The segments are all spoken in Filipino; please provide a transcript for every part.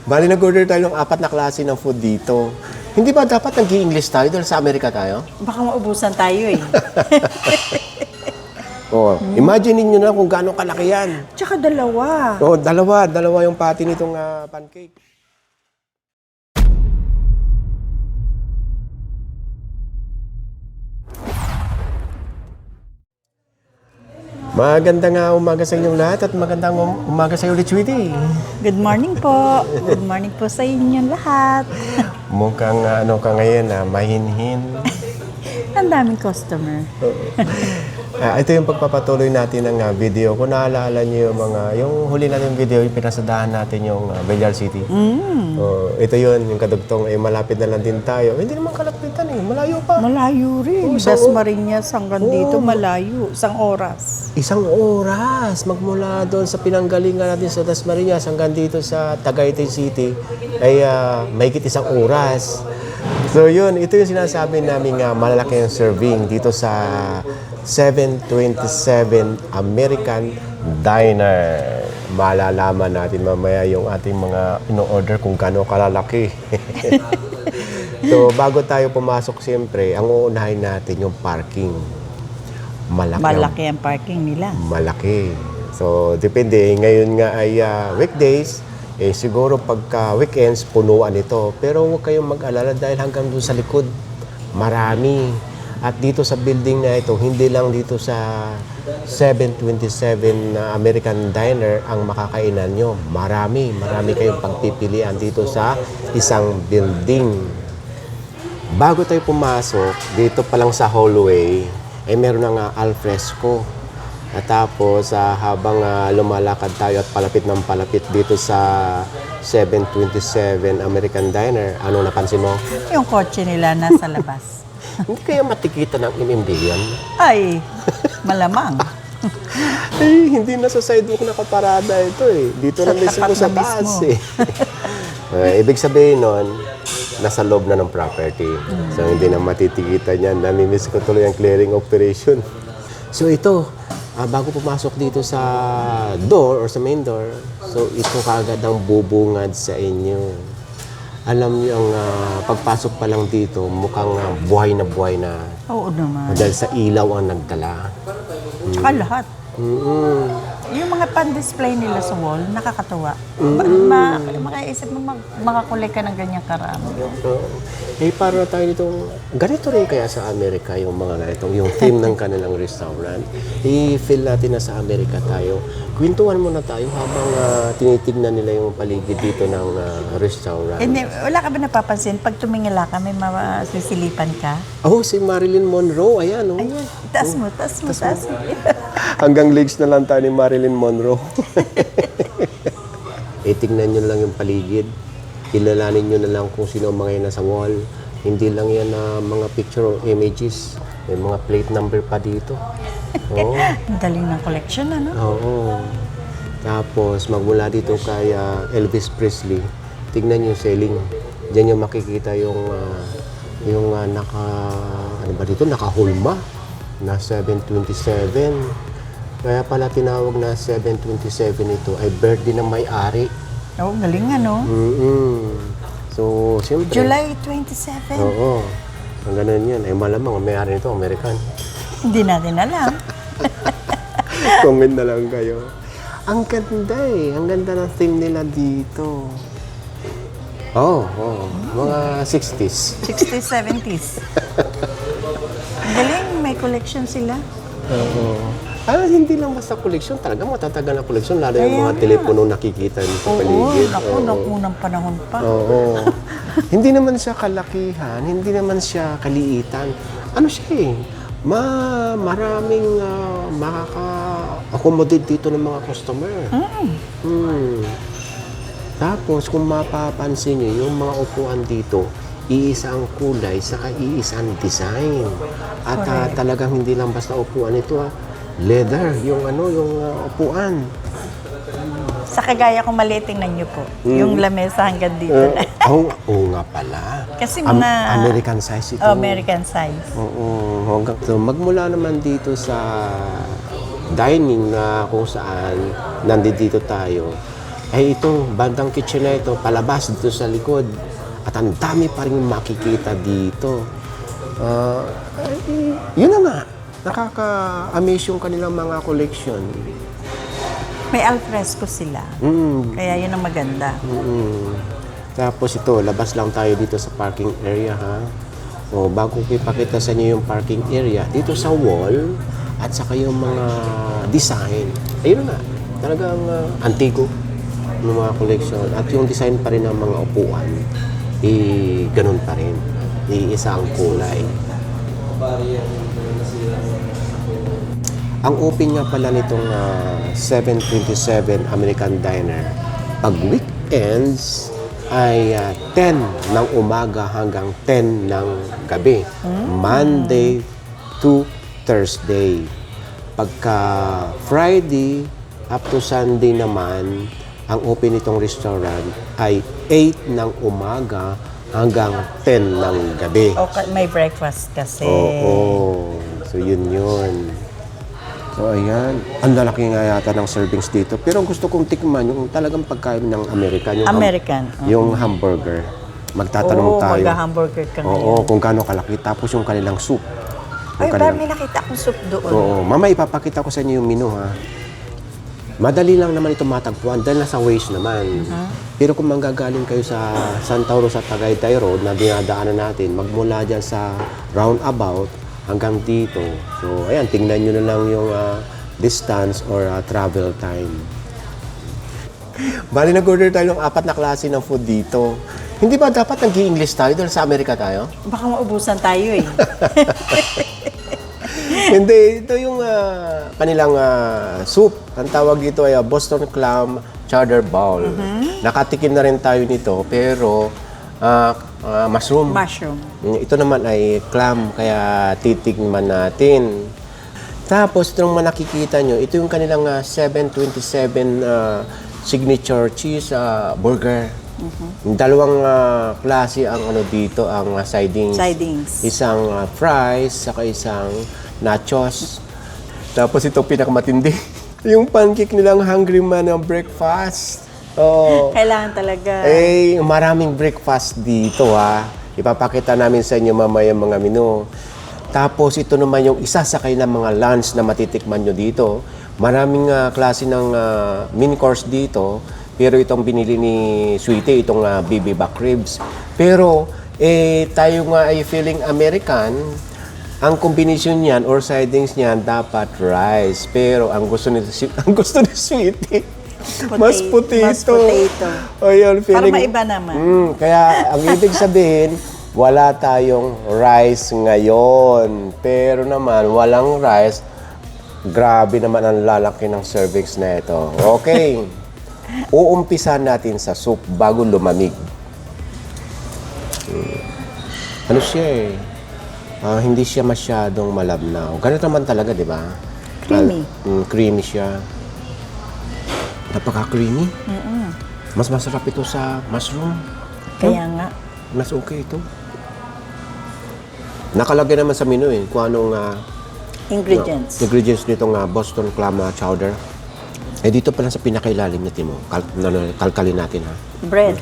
Bali, nag-order tayo ng 4 na klase ng food dito. Hindi ba dapat nag-i-English tayo dahil sa Amerika tayo? Baka maubusan tayo eh. Oo. Imagine niyo na kung gaano kalaki yan. Tsaka dalawa. Oo, dalawa yung patty nitong pancake. Magandang umaga sa inyong lahat at magandang umaga sa iyo, Richwitty. Good morning po. Good morning po sa inyong lahat. Mukhang ano ka ngayon, mahinhin. Ang daming customer. Ito yung pagpapatuloy natin ng video. Kung naalala niyo yung huli natin yung video, yung pinasadahan natin yung Villar City. Ito yun, yung kadugtong, malapit na lang din tayo. Hindi naman kalapitan malayo pa. Malayo rin. Dasmariñas hanggang dito, malayo. 1 oras. 1 oras. Magmula doon sa pinanggalingan natin sa Dasmariñas hanggang dito sa Tagaytay City ay mahigit 1 oras. So yun, ito yung sinasabi namin malalaki yung serving dito sa 727 American Diner. Malalaman natin mamaya yung ating mga ino-order kung gaano kalalaki. So bago tayo pumasok, siyempre, ang uunahin natin yung parking. Malaki ang parking nila. Malaki. So depende. Ngayon nga ay weekdays. Siguro pagka weekends, punuan ito. Pero huwag kayong mag-alala dahil hanggang doon sa likod, marami. At dito sa building na ito, hindi lang dito sa 727 American Diner ang makakainan nyo. Marami kayong pagpipilian dito sa isang building. Bago tayo pumasok, dito pa lang sa hallway, meron ng alfresco. At tapos, habang lumalakad tayo at palapit ng palapit dito sa 727 American Diner, ano napansin mo? Yung kotse nila nasa labas. Hindi kaya matikita ng inimbilyan? Ay, malamang. Hindi na sa sidewalk nakaparada ito Dito na mismo sa taas Ibig sabihin nun, nasa loob na ng property. So hindi na matitikitan yan. Namimiss ko tuloy ang clearing operation. So ito, bago pumasok dito sa door or sa main door, so ito kaagad ang bubungad sa inyo. Alam niyo, ang pagpasok pa lang dito, mukhang buhay na. Oo naman. Dahil sa ilaw ang nagdala. Tsaka lahat. Yung mga pan-display nila sa wall, nakakatuwa. Makaisip mo makakulay ka ng ganyang karami. Para tayo ditong, ganito rin kaya sa Amerika yung mga ganitong, yung theme ng kanilang restaurant. I-feel natin na sa Amerika tayo. Kwentuhan muna tayo habang tinitignan nila yung paligid dito ng restaurant. Hindi, wala ka ba napapansin? Pag tumingala ka, may masisilipan ka? Si Marilyn Monroe, ayan. Ayan, taas mo. Hanggang legs na lang tayo ni Marilyn Monroe. Tingnan nyo lang yung paligid. Kilalanin nyo na lang kung sino ang mga yan nasa wall. Hindi lang yan mga picture or images. May mga plate number pa dito. Ang galing ng collection, ano? Oo. Tapos, magmula dito kay Elvis Presley, tignan yung ceiling. Diyan yung makikita yung nakahulma na 727. Kaya pala tinawag na 727 ito ay birthday ng may-ari. Galing ano? So, siyempre. July 27. Oo. Ang ganun yan. Malamang ang may-ari nito, American. Hindi natin alam. Comment na lang kayo. Ang ganda Ang ganda ng theme nila dito. Mga 60s. 60s, 70s. Galing, may collection sila. Hindi lang basta koleksyon. Talaga matatagal na koleksyon. Lalo yung mga telepono nakikita sa paligid. Unang panahon pa. Hindi naman siya kalakihan. Hindi naman siya kaliitan. Ano siya maraming makaka-accommodate dito ng mga customer. Tapos, kung mapapansin niyo, yung mga upuan dito, iisa ang kulay, saka iisa ang design. At talagang hindi lang basta upuan ito, leather, yung upuan. Sa kagaya kong maliit, tingnan niyo po. Yung lamesa hanggang dito na. Oo nga pala. Kasi mga American size ito. American size. So, magmula naman dito sa dining na kung saan nandito tayo, Ay ito, bandang kitchen na ito, palabas dito sa likod. At ang dami pa rin makikita dito. Yun na nga, nakaka-amaze yung kanilang mga collection. May alfresco sila. Kaya yun ang maganda. Tapos ito, labas lang tayo dito sa parking area ha. O, bago ko ipakita sa inyo yung parking area, dito sa wall at saka yung mga design. Ayun na nga, talagang antigo ng mga collection. At yung design pa rin ng mga upuan, ganun pa rin. Iisa ang kulay. Ang open nga pala nitong 727 American Diner, pag weekends ay 10 ng umaga hanggang 10 ng gabi. Monday to Thursday. Pagka Friday up to Sunday naman, ang open nitong restaurant ay 8 ng umaga hanggang 10 ng gabi. Okay, may breakfast kasi. Oo. So, yun. So, ayan. Ang lalaki nga yata ng servings dito. Pero gusto kong tikman yung talagang pagkain ng American. Yung American. yung hamburger. Magtatanong tayo. Mag-hamburger ka ngayon. Oo, kung gaano kalaki. Tapos yung kanilang soup. Ay, ba, may nakita akong soup doon. Oo. Mama, ipapakita ko sa inyo yung menu, ha? Madali lang naman ito matagpuan dahil nasa Waze naman. Pero kung manggagaling kayo sa Santa Rosa, Tagaytay Road na dinadaanan natin, magmula dyan sa roundabout hanggang dito. So, ayan, tingnan nyo na lang yung distance or travel time. Bali, nag-order tayo ng 4 na klase ng food dito. Hindi ba dapat nag-i-English tayo dahil sa Amerika tayo? Baka maubusan tayo eh. Hindi, ito yung kanilang soup. Ang tawag dito ay Boston Clam Chowder Bowl. Nakatikim na rin tayo nito, pero mushroom. Mushroom. Ito naman ay clam, kaya titigman natin. Tapos, itong nakikita nyo, ito yung kanilang 727 signature cheese burger. Dalawang klase ang dito, ang sidings. Isang fries, saka isang nachos. Tapos ito pinakamatindi. Yung pancake nilang Hungry Man ng breakfast. Oh. Kailangan talaga. Eh, maraming breakfast dito ha. Ipapakita namin sa inyo mamaya mga menu. Tapos ito naman yung isa sa kanilang mga lunch na matitikman nyo dito. Maraming klase ng mini course dito. Pero itong binili ni Sweetie, itong BB back ribs. Pero tayo nga ay feeling American. Ang combination niyan or sidings niyan dapat rice. Pero ang gusto ni Sweetie, mas potato. Ayun, Para maiba naman. Kaya ang ibig sabihin, wala tayong rice ngayon. Pero naman, walang rice. Grabe naman ang lalaki ng servings na ito. Okay. Uumpisan natin sa soup bago lumamig. Ano siya hindi siya masyadong malabnaw. Ganun naman talaga, di ba? Creamy. Creamy siya. Napaka-creamy. Mas masarap ito sa mushroom. Kaya nga. Mas okay ito. Nakalagay naman sa menu kung anong ingredients nitong Boston Clam Chowder. Dito pala sa pinakailalim natin mo. Kalkalin natin ha. Bread.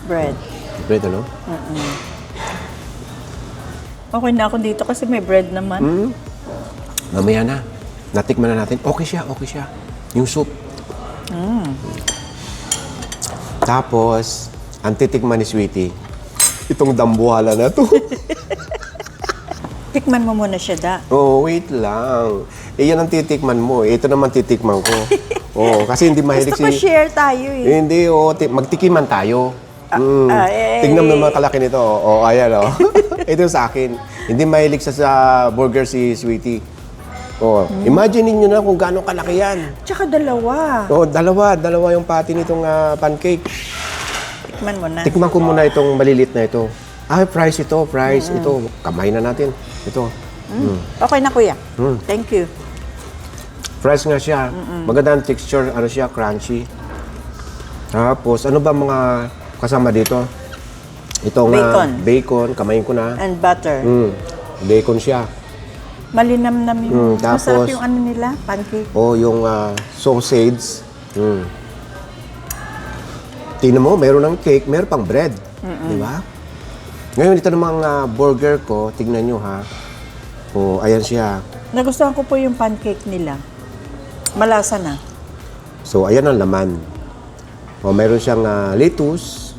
Bread. Bread ano? Okay na ako dito kasi may bread naman. Mamaya na. Natikman na natin. Okay siya. Yung soup. Tapos, ang titikman ni Sweetie, itong dambuhala na to. Tikman mo muna siya, da. Oh, wait lang. Yan ang titikman mo. Ito naman titikman ko. Kasi hindi mahilig Gusto ko share tayo eh. Hindi, magtikiman tayo. Tingnan mo naman kalaki nito. Ayan. Ito sa akin. Hindi mahilig sa burger si Sweetie. Imagine niyo na kung gaano kalaki yan. Tsaka dalawa. Dalawa yung patty nitong pancake. Tikman mo na. Tikman ko muna itong malilit na ito. Fries ito. Ito, kamay na natin. Ito. Okay na, kuya. Thank you. Fries nga siya. Magandang texture, siya, crunchy. Tapos, ano ba mga kasama dito? Itong bacon, kamayin ko na. And butter. Bacon siya. Malinamnam yung, tapos, masarap yung nila, pancake. yung sausage. Tingnan mo, meron ng cake, meron pang bread. Di ba? Ngayon, ito namang burger ko, tingnan nyo ha. O, ayan siya. Nagustuhan ko po yung pancake nila. Malasa na. So, ayan ang laman. O, meron siyang lettuce.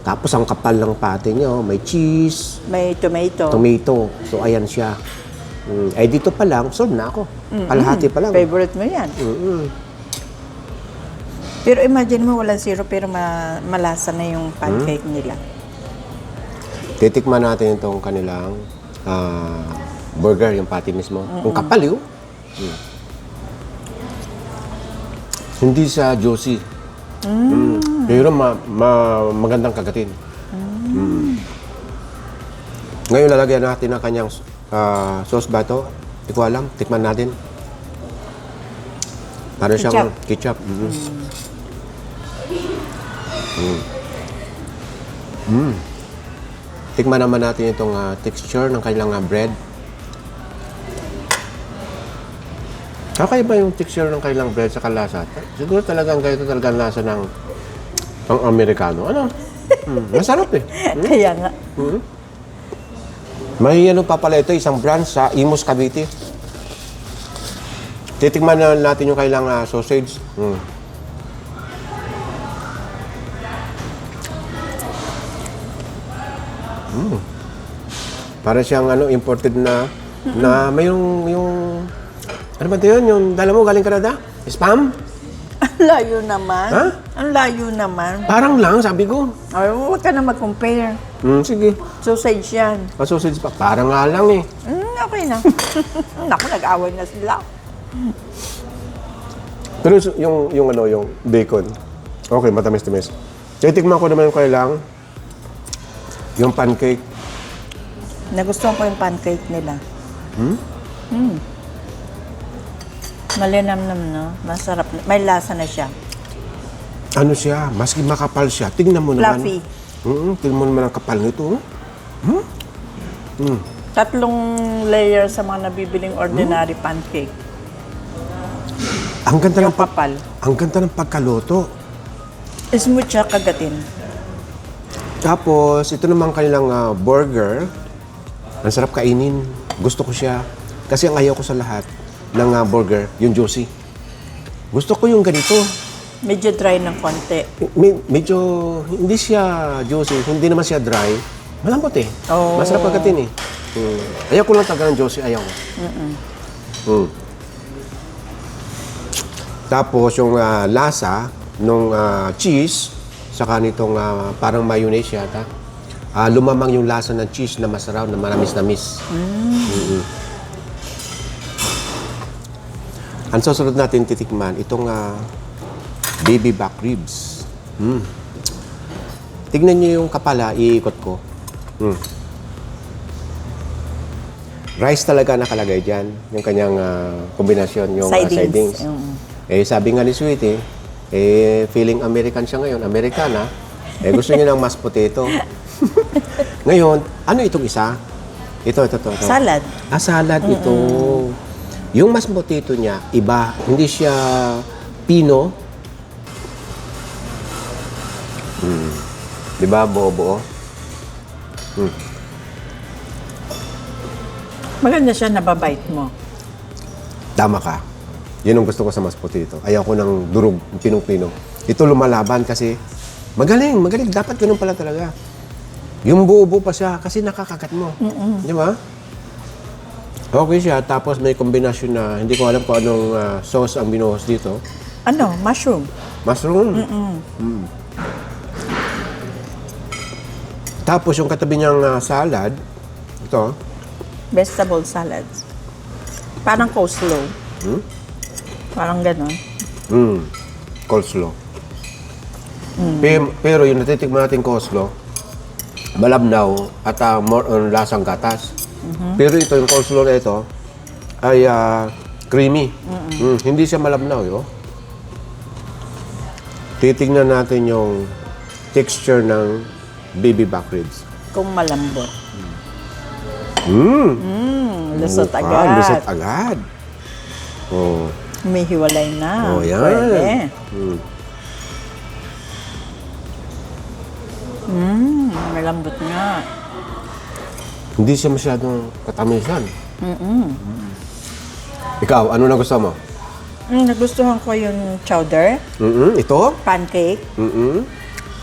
Tapos, ang kapal ng pate niya, may cheese, May tomato. tomato. So, ayan siya. Eh, dito pa lang, sold na ako. Kalahati pa lang. Favorite mo yan. Pero imagine mo, walang syrup pero malasa na yung pancake nila. Titikman natin itong kanilang burger, yung patty mismo. Ang kapal yun. Hindi siya juicy. Pero magandang kagatin. Ngayon lalagyan natin ang kanyang sauce ba ito? Hindi ko alam. Tikman natin. Para siyang ketchup. Tikman naman natin itong texture ng kanilang bread. Kakaiba yung texture ng kanilang bread sa kalasa. Siguro talagang ganito talagang lasa ng pang Amerikano. Ano? Masarap eh. Kaya nga. May ano pa pala ito, isang branch sa Imus, Cavite. Titikman na natin yung kailang sausage. Para siyang imported na mayroong yung ano ba ito yun? Yung dala mo galing Canada? Spam? Ang layo naman. Ha? Ang layo naman. Parang lang, sabi ko. Ay, huwag ka na mag-compare. Sige. Sausage yan. Sausage pa. Parang nga lang eh. Okay na. Naku, nag-away na sila. Pero yung bacon, okay, matamis-tamis. Titikman ko naman yung kailang, yung pancake. Nagustuhan ko yung pancake nila. Malinamnam, no? Masarap. May lasa na siya. Ano siya, maski makapal siya. Tingnan mo naman. Fluffy. Tingnan mo naman ang kapal nito. 3 layers sa mga nabibiling ordinary pancake. Ang ganda Yung ng papal. Ang ganda ng pagkaloto. Smooth siya kagatin. Tapos, ito naman kanilang burger. Ang sarap kainin. Gusto ko siya. Kasi ang ayaw ko sa lahat ng burger, yung juicy. Gusto ko yung ganito. Medyo dry ng konti. Medyo hindi siya juicy, hindi naman siya dry. Malambot eh. Oh. Masarap kagatin eh. Ayaw ko lang talaga ng juicy, ayaw ko. Tapos yung lasa nung cheese, saka nitong parang mayonnaise yata, lumamang yung lasa ng cheese na masarap, na manamis-namis. Ang susunod natin titikman, itong baby back ribs. Tignan niyo yung kapala, iikot ko. Rice talaga nakalagay dyan, yung kanyang kombinasyon, yung sidings. Eh, sabi nga ni Sweetie, feeling American siya ngayon, Americana, gusto niya ng mashed potato. Ngayon, ano itong isa? Ito. Salad. Salad ito. Yung mashed potato niya, iba. Hindi siya pino. Di ba, buo-buo? Maganda siya, nababite mo. Tama ka. Yun ang gusto ko sa mashed potato. Ayaw ko ng durog, pinong-pino. Ito lumalaban kasi magaling. Dapat ganun pala talaga. Yung buo-buo pa siya kasi nakakagat mo. Di ba? Okay siya. Tapos may kombinasyon na hindi ko alam kung anong sauce ang binuhos dito. Ano? Mushroom. Mushroom. Tapos yung katabi niyang salad, ito. Vegetable salads. Parang coleslaw. Parang ganon. Coleslaw. Pero yung natitikman natin coleslaw, malabnaw at more on lasang gatas. Pero ito, yung coleslaw na ito, ay creamy. Hindi siya malabnaw. Titignan natin yung texture ng baby back ribs. Kung malambot. Lusot agad. Lusot agad. Oh. May hiwalay na. Oh, yan. Pwede. Malambot nga. Hindi siya masyadong katamisan. Ikaw, ano na gusto mo? Nagustuhan ko yung chowder, Ito? pancake,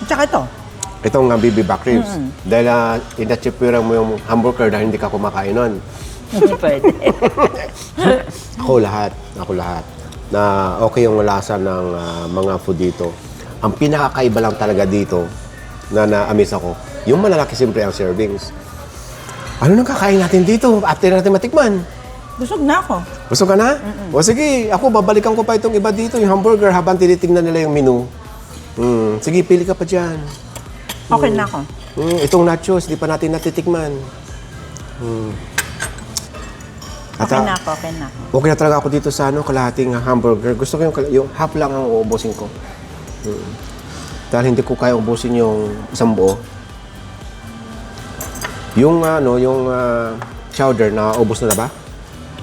at saka ito. Itong BB back ribs. Dahil inachipuran mo yung hamburger dahil hindi ka kumakain nun. Hindi pwede. Ako lahat. Na okay yung lasa ng mga food dito. Ang pinakakaiba lang talaga dito na na-amaze ako, yung malalaki siyempre ang servings. Ano nang kakain natin dito after natin matikman? Busog na ako. Gusto ka na? O sige, ako babalikan ko pa itong iba dito, yung hamburger, habang tinitingnan nila yung menu. Sige, pili ka pa dyan. Okay na ako. Itong nachos, di pa natin natitikman. At, Okay na ako. okay na talaga ako dito sa kalahating hamburger. Gusto ko yung half lang ang uubusin ko. Dahil hindi ko kaya ubusin yung isang buo. Yung chowder, naubos na ba?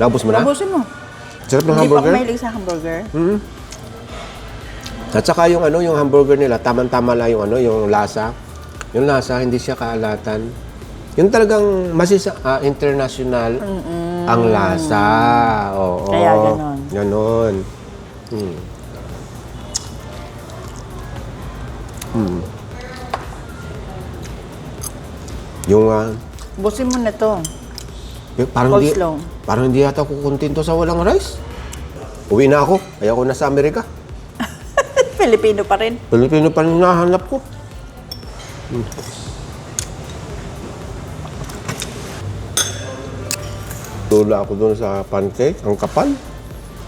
Naubos mo na? Labusin mo. Sarap ng Hindi pa ako hamburger. mahilig sa hamburger. At saka yung yung hamburger nila, tamang-tama lang yung lasa. Yung lasa, hindi siya kaalatan. Yung talagang international ang lasa. Oo. Kaya ganon. Ganon. Yung Busin mo na to. parang Coleslaw. hindi yata ako kontento sa walang rice. Uwi na ako. Ayaw ko na sa Amerika. Filipino pa rin. Pilipino pa rin nahanap ko. Tula ako doon sa pancake, ang kapal.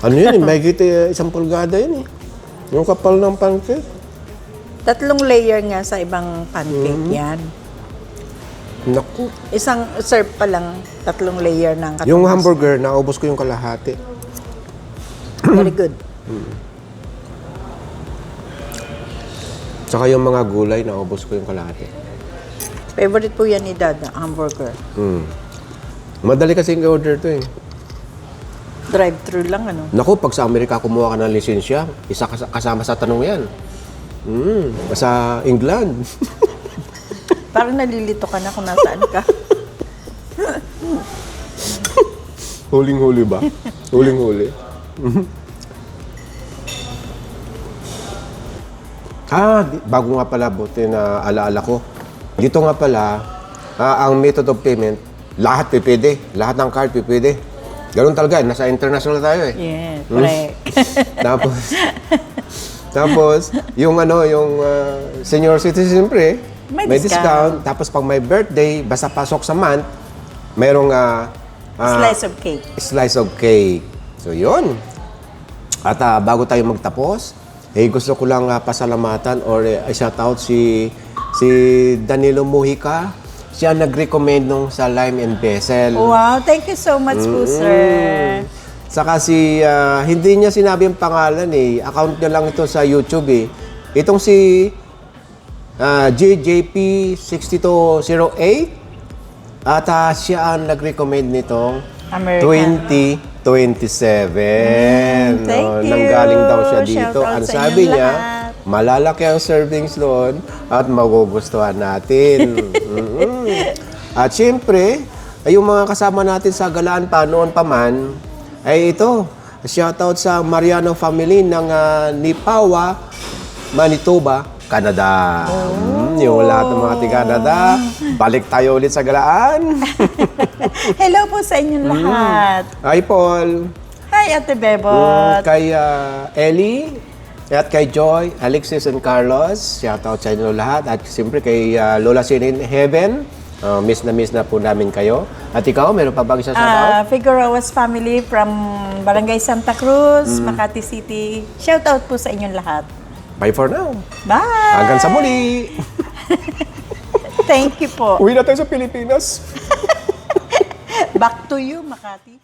Ano yun, may isang pulgada yun eh. Yung kapal ng pancake. 3 layer nga sa ibang pancake yan. Naku. Isang serve pa lang, 3 layer ng katamas. Yung hamburger, naubos ko yung kalahati. Very good. Tsaka yung mga gulay, naubos ko yung kalahati. Favorite po yan ni Dada, hamburger. Madali kasi yung order to eh. Drive-thru lang, ano? Naku, pag sa Amerika kumuha ka ng lisensya, isa kasama sa tanong yan. Sa England. Parang nalilito ka na kung nasaan ka. Huling-huli ba? Huling-huli. Bago nga pala, buti na alaala ko. Dito nga pala, ang method of payment, lahat pipwede. Lahat ng card pipwede. Ganun talaga, nasa international tayo eh. Yeah, correct. Tapos, yung senior citizen siyempre, May discount. Tapos pag may birthday, basta pasok sa month, mayroong Slice of cake. slice of cake. So, yun. At bago tayo magtapos, gusto ko lang pasalamatan or shout-out si Danilo Mujica. Siya nag-recommend nung sa Lime and Basil. Wow, thank you so much po, sir. Saka hindi niya sinabi ang pangalan eh. Account niya lang ito sa YouTube eh. Itong si JJP6208 at siya ang nag-recommend nitong American. 2027. Thank you. Nanggaling daw siya dito. Shout out Ang sa sabi inyong niya, lahat. malalaki ang servings doon at magugustuhan natin. At syempre, ay yung mga kasama natin sa galaan pa noon pa man, ay ito, shoutout sa Mariano family ng Nipawa, Manitoba, Canada. Yung lahat ng mga taga-Canada, balik tayo ulit sa galaan. Hello po sa inyong lahat. Hi, Paul. Hi, Ate Bebot. Kay Ellie, at kay Joy, Alexis, and Carlos. Shoutout sa inyo lahat. At siyempre kay Lola Sin in Heaven. Miss na po namin kayo. At ikaw, meron pa bang isa shoutout? Figueroa's family from Barangay Santa Cruz, Makati City. Shoutout po sa inyong lahat. Bye for now. Bye! Hanggang sa muli. Thank you po. Uwi na tayo sa Pilipinas. Back to you, Makati.